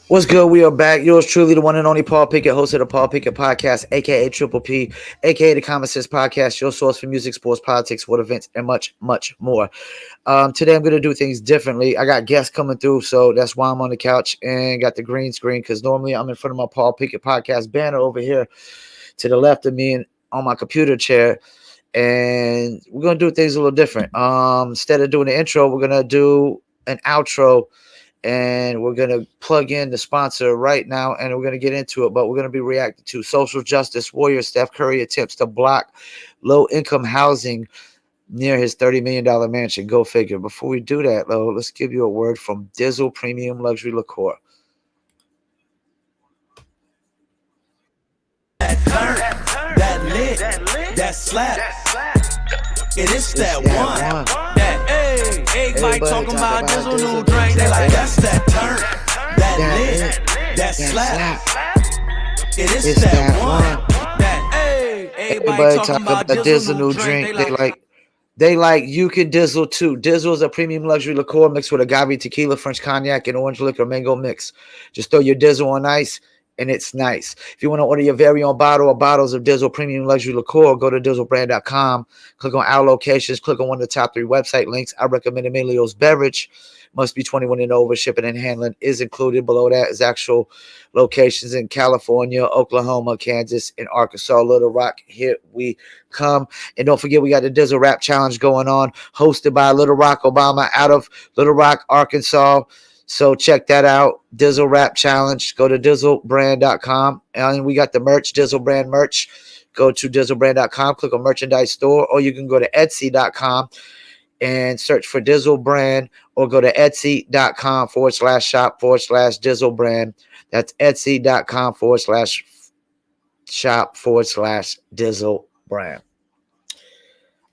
What's good? We are back. Yours truly, the one and only Paul Pickett, host of the Paul Pickett Podcast, aka Triple P, aka the Common Sense Podcast, your source for music, sports, politics, world events, and much, much more. Today I'm going to do things differently. I got guests coming through, so that's why I'm on the couch and got the green screen, because normally I'm in front of my Paul Pickett Podcast banner over here to the left of me and on my computer chair. And we're going to do things a little different. Instead of doing the intro, we're going to do an outro, and we're going to plug in the sponsor right now, and we're going to get into it. But we're going to be reacting to social justice warrior Steph Curry attempts to block low-income housing near his $30 million mansion. Go figure. Before we do that, though, let's give you a word from Dizzle Premium Luxury Liqueur. That turn, that lit, that slap. It is that one. That everybody talking about Dizzle new drink. They like that's that turn, that lit, that slap. It is that one. That everybody talking about Dizzle new drink. They like you can Dizzle too. Dizzle is a premium luxury liqueur mixed with agave tequila, French cognac, and orange liquor mango mix. Just throw your Dizzle on ice, and it's nice. If you want to order your very own bottle or bottles of Dizzle Premium Luxury Liqueur, go to dizzlebrand.com, click on our locations, click on one of the top 3 website links. I recommend Emilio's Beverage. Must be 21 and over. Shipping and handling is included. Below that is actual locations in California, Oklahoma, Kansas, and Arkansas. Little Rock, here we come. And don't forget, we got the Dizzle Rap Challenge going on, hosted by Little Rock Obama out of Little Rock, Arkansas. So check that out. Dizzle Rap Challenge. Go to dizzlebrand.com. And we got the merch, Dizzle Brand merch. Go to dizzlebrand.com, click on merchandise store, or you can go to etsy.com and search for Dizzle Brand, or go to etsy.com/shop/Dizzle Brand. That's etsy.com/shop/Dizzle Brand.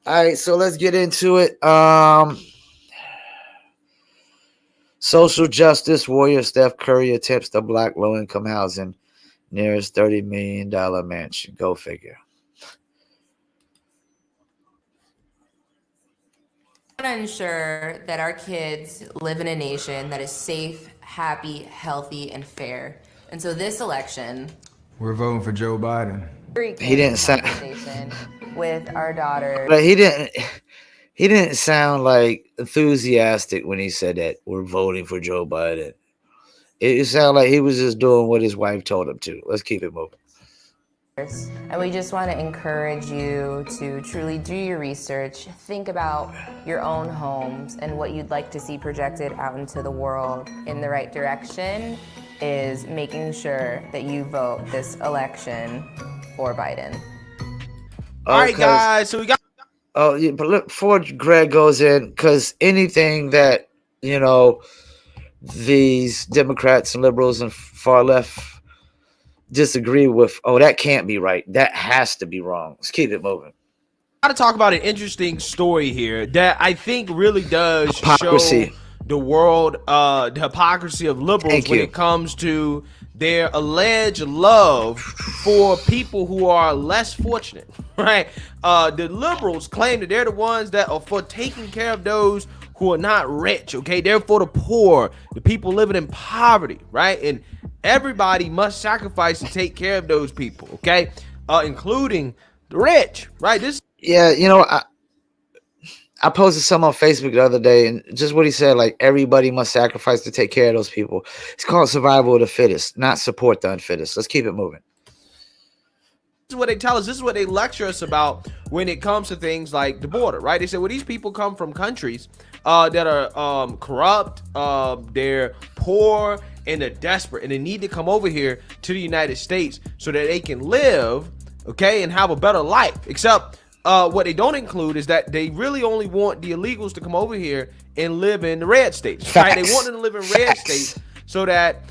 All right, so let's get into it. Social justice warrior Steph Curry attempts to block low-income housing near his $30 million mansion. Go figure. We want to ensure that our kids live in a nation that is safe, happy, healthy, and fair. And so this election, we're voting for Joe Biden. He didn't sound with our daughter. But he didn't sound like enthusiastic when he said that we're voting for Joe Biden. It sounded like he was just doing what his wife told him to. Let's keep it moving. And we just want to encourage you to truly do your research, think about your own homes and what you'd like to see projected out into the world in the right direction is making sure that you vote this election for Biden. All right, guys, so we got... Oh, yeah, but look, before Greg goes in, because anything that, these Democrats and liberals and far left disagree with, that can't be right. That has to be wrong. Let's keep it moving. I got to talk about an interesting story here that I think really does show the world the hypocrisy of liberals when it comes to their alleged love for people who are less fortunate, right? The liberals claim that they're the ones that are for taking care of those who are not rich, okay? They're for the poor, the people living in poverty, right? And everybody must sacrifice to take care of those people, okay? Including the rich, right? I posted some on Facebook the other day, and just what he said, like, everybody must sacrifice to take care of those people. It's called survival of the fittest, not support the unfittest. Let's keep it moving. This is what they tell us. This is what they lecture us about when it comes to things like the border, right? They say, well, these people come from countries that are corrupt, they're poor, and they're desperate, and they need to come over here to the United States so that they can live, okay, and have a better life. Except what they don't include is that they really only want the illegals to come over here and live in the red states, right? They want them to live in red states so that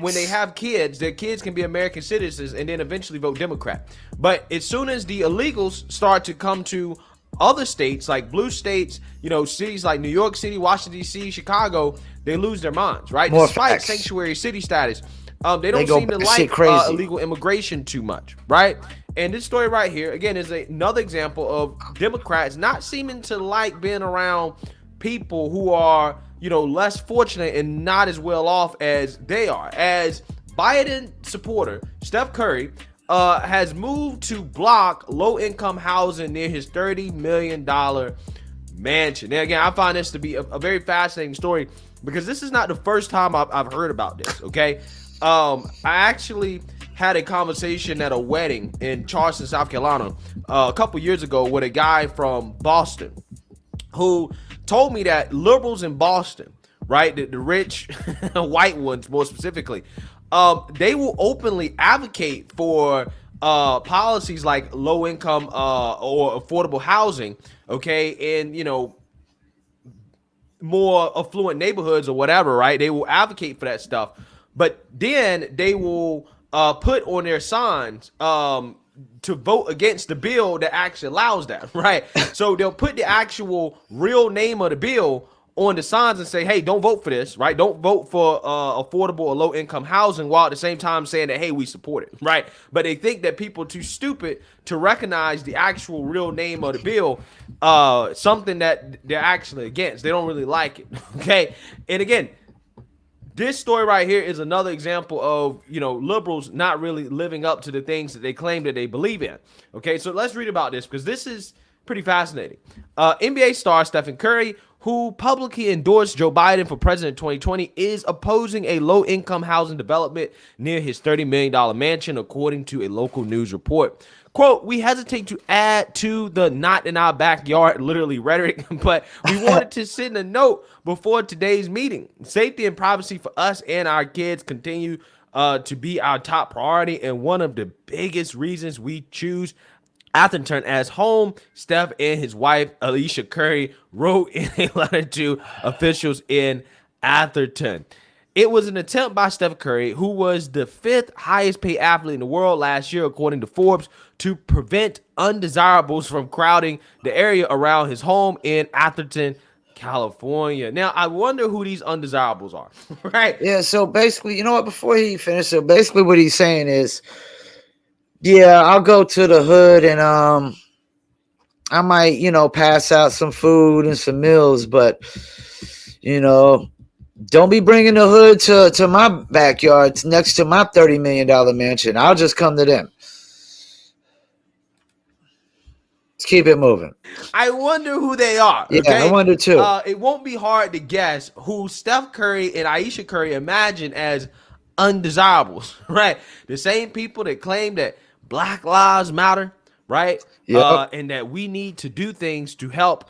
when they have kids, their kids can be American citizens and then eventually vote Democrat. But as soon as the illegals start to come to other states, like blue states, cities like New York City, Washington, D.C., Chicago, they lose their minds, right? Despite sanctuary city status, they don't seem to like illegal immigration too much, right? And this story right here, again, is another example of Democrats not seeming to like being around people who are, less fortunate and not as well off as they are. As Biden supporter Steph Curry has moved to block low-income housing near his $30 million mansion. Now, again, I find this to be a very fascinating story because this is not the first time I've heard about this, okay? I actually had a conversation at a wedding in Charleston, South Carolina, a couple years ago with a guy from Boston who told me that liberals in Boston, right, the rich white ones more specifically, they will openly advocate for policies like low income or affordable housing, okay, and more affluent neighborhoods or whatever, right? They will advocate for that stuff, but then they will put on their signs to vote against the bill that actually allows that, right? So they'll put the actual real name of the bill on the signs and say, hey, don't vote for this, right? Don't vote for affordable or low income housing, while at the same time saying that, hey, we support it, right? But they think that people are too stupid to recognize the actual real name of the bill, something that they're actually against. They don't really like it, okay? And again, this story right here is another example of, liberals not really living up to the things that they claim that they believe in. Okay, so let's read about this because this is pretty fascinating. NBA star Stephen Curry, who publicly endorsed Joe Biden for president in 2020, is opposing a low-income housing development near his $30 million mansion, according to a local news report. Quote, we hesitate to add to the not in our backyard literally rhetoric, but we wanted to send a note before today's meeting. Safety and privacy for us and our kids continue to be our top priority and one of the biggest reasons we choose Atherton as home. Steph and his wife, Alicia Curry, wrote in a letter to officials in Atherton. It was an attempt by Steph Curry, who was the 5th highest paid athlete in the world last year, according to Forbes, to prevent undesirables from crowding the area around his home in Atherton, California. Now, I wonder who these undesirables are, right? Yeah, so basically, you know what, before he finishes, so basically what he's saying is, yeah, I'll go to the hood and I might, pass out some food and some meals, but don't be bringing the hood to my backyard next to my $30 million mansion. I'll just come to them. Let's keep it moving. I wonder who they are. Yeah, okay? I wonder too. It won't be hard to guess who Steph Curry and Aisha Curry imagine as undesirables, right? The same people that claim that Black Lives Matter, right? Yep. And that we need to do things to help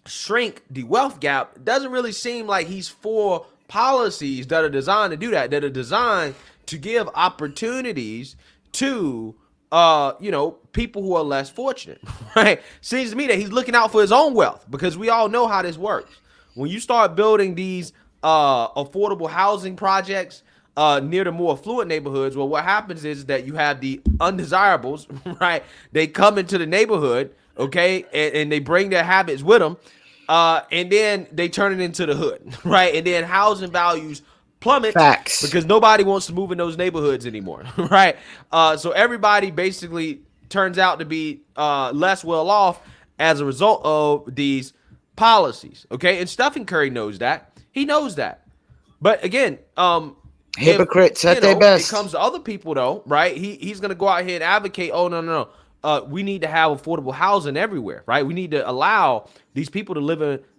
shrink the wealth gap. Doesn't really seem like he's for policies that are designed to do that are designed to give opportunities to people who are less fortunate, right? Seems to me that he's looking out for his own wealth, because we all know how this works. When you start building these affordable housing projects near the more affluent neighborhoods, well, what happens is that you have the undesirables, right? They come into the neighborhood, okay, and they bring their habits with them, and then they turn it into the hood, right? And then housing values plummet. Facts. Because nobody wants to move in those neighborhoods anymore, right? So everybody basically turns out to be less well off as a result of these policies, okay? And Stephen Curry knows that. He knows that. But again, hypocrites at their best. It comes to other people, though, right? He's going to go out here and advocate, oh, no. We need to have affordable housing everywhere, right? We need to allow these people to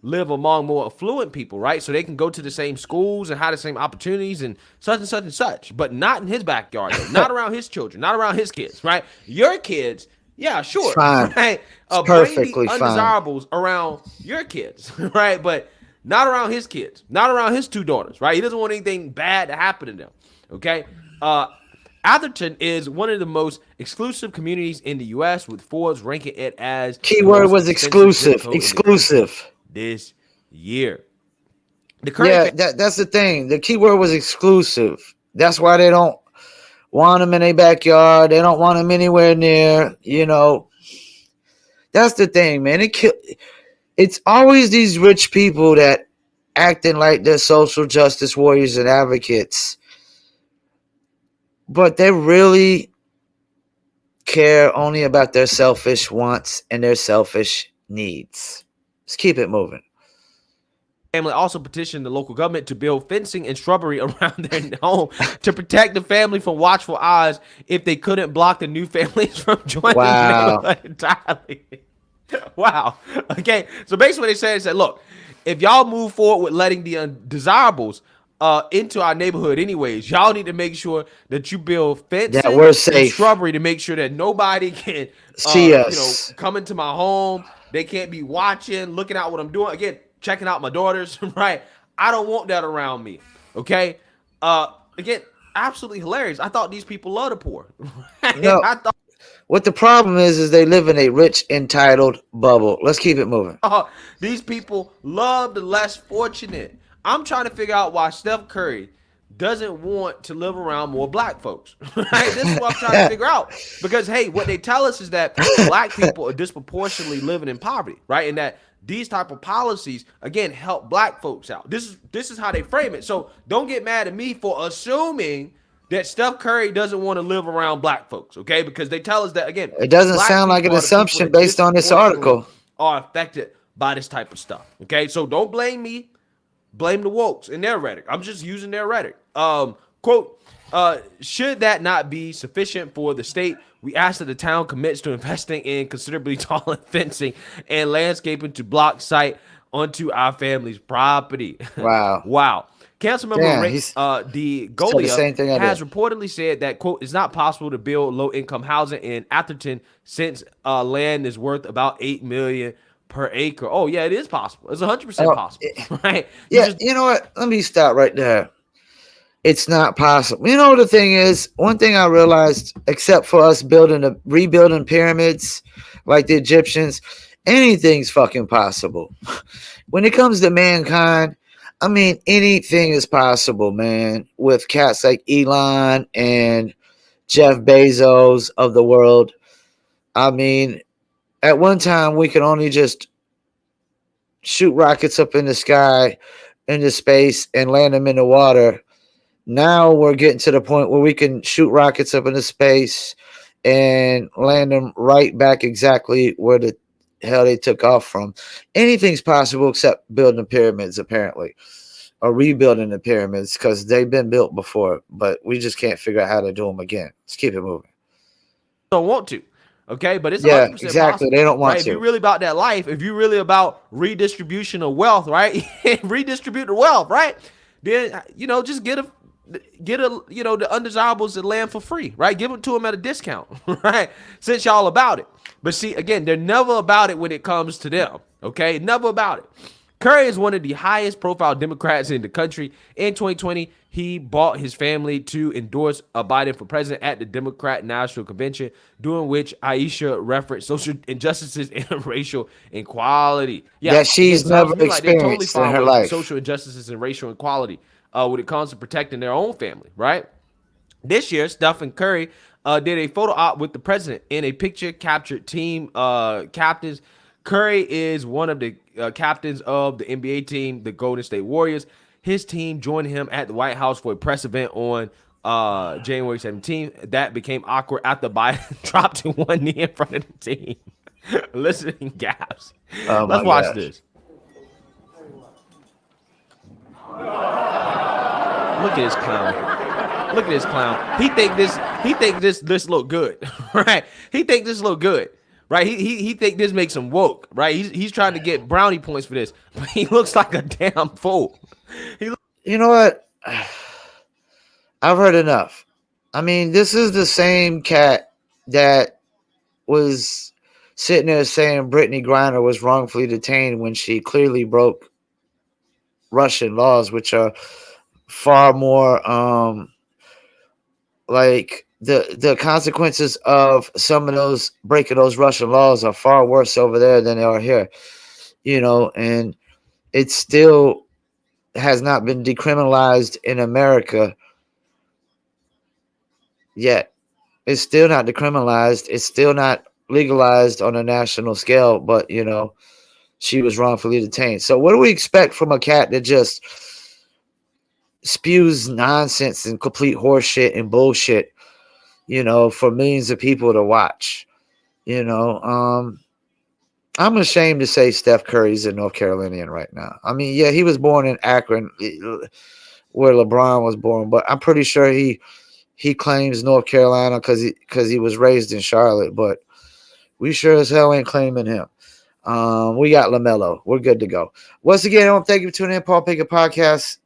live among more affluent people, right? So they can go to the same schools and have the same opportunities and such and such and such, but not in his backyard, not around his children, not around his kids, right? Your kids, yeah, sure, fine. Right? Perfectly bring the fine. undesirables around your kids, right? But not around his kids, not around his 2 daughters, right? He doesn't want anything bad to happen to them, okay? Atherton is one of the most exclusive communities in the U.S., with Forbes ranking it as keyword was exclusive. This year. That's the thing. The keyword was exclusive. That's why they don't want them in their backyard. They don't want them anywhere near. That's the thing, man. It's always these rich people that acting like they're social justice warriors and advocates, but they really care only about their selfish wants and their selfish needs. Let's keep it moving. Family also petitioned the local government to build fencing and shrubbery around their home to protect the family from watchful eyes if they couldn't block the new families from joining the neighborhood entirely. Wow. Okay. So basically, what they said is that, look, if y'all move forward with letting the undesirables into our neighborhood, anyways, y'all need to make sure that you build fencing That we're and safe. shrubbery to make sure that nobody can See us. come into my home. They can't be watching, looking out what I'm doing. Again, checking out my daughters, right? I don't want that around me. Okay. Again, absolutely hilarious. I thought these people love the poor. Right? No. I thought What the problem is they live in a rich, entitled bubble. Let's keep it moving. these people love the less fortunate. I'm trying to figure out why Steph Curry doesn't want to live around more black folks. Right? This is what I'm trying to figure out. Because, hey, what they tell us is that black people are disproportionately living in poverty, right? And that these type of policies, again, help black folks out. This is how they frame it. So don't get mad at me for assuming that Steph Curry doesn't want to live around black folks, okay? Because they tell us that, again, It doesn't black sound like an people are the assumption people that based on this disproportionately article. are affected by this type of stuff, okay? So don't blame me. Blame the wokes in their rhetoric. I'm just using their rhetoric. Quote, should that not be sufficient for the state, we ask that the town commits to investing in considerably taller fencing and landscaping to block sight onto our family's property. Wow. Wow. Councilmember Damn, Rick he's D. said the same thing I Golia has did. reportedly said that, quote, it's not possible to build low-income housing in Atherton since land is worth about $8 million per acre. Oh, yeah, it is possible. It's 100% possible, right? Yeah, you know what? Let me stop right there. It's not possible. You know, the thing is, one thing I realized, except for us rebuilding pyramids like the Egyptians, anything's fucking possible. When it comes to mankind, I mean, anything is possible, man. With cats like Elon and Jeff Bezos of the world. I mean, at one time, we could only just shoot rockets up in the sky, into space, and land them in the water. Now we're getting to the point where we can shoot rockets up into space and land them right back exactly where the hell they took off from. Anything's possible except building the pyramids, apparently, or rebuilding the pyramids, because they've been built before, but we just can't figure out how to do them again. Let's keep it moving. Don't want to. Okay, but it's 100% exactly. possible. They don't want right? to. If you're really about that life, if you're really about redistribution of wealth, right? Redistribute the wealth, right? Then just get a the undesirables that land for free, right? Give it to them at a discount, right? Since y'all about it. But see, again, they're never about it when it comes to them. Okay, never about it. Curry is one of the highest profile Democrats in the country. In 2020, he bought his family to endorse Biden for president at the Democrat National Convention, during which Aisha referenced social injustices and racial inequality. Yeah, that she's never experienced in her life. Social injustices and racial inequality when it comes to protecting their own family, right? This year, Steph and Curry did a photo op with the president in a picture captured team captains. Curry is one of the captains of the NBA team, the Golden State Warriors. His team joined him at the White House for a press event on January 17th. That became awkward after Biden dropped to one knee in front of the team. Listening gaps. Let's watch this. Look at this clown. Look at this clown. He think this look good, right? He think this look good. Right, he think this makes him woke. Right, he's trying to get brownie points for this, but he looks like a damn fool. You know what? I've heard enough. I mean, this is the same cat that was sitting there saying Brittany Griner was wrongfully detained when she clearly broke Russian laws, which are far more like the consequences of some of those breaking those Russian laws are far worse over there than they are here, and it still has not been decriminalized in America yet. It's still not decriminalized. It's still not legalized on a national scale, but she was wrongfully detained. So what do we expect from a cat that just spews nonsense and complete horseshit and bullshit, for millions of people to watch? I'm ashamed to say Steph Curry's a North Carolinian right now. I mean, yeah, he was born in Akron, where LeBron was born, but I'm pretty sure he claims North Carolina because he was raised in Charlotte. But we sure as hell ain't claiming him. We got LaMelo. We're good to go. Once again, I want to thank you for tuning in, Paul Pickett Podcast.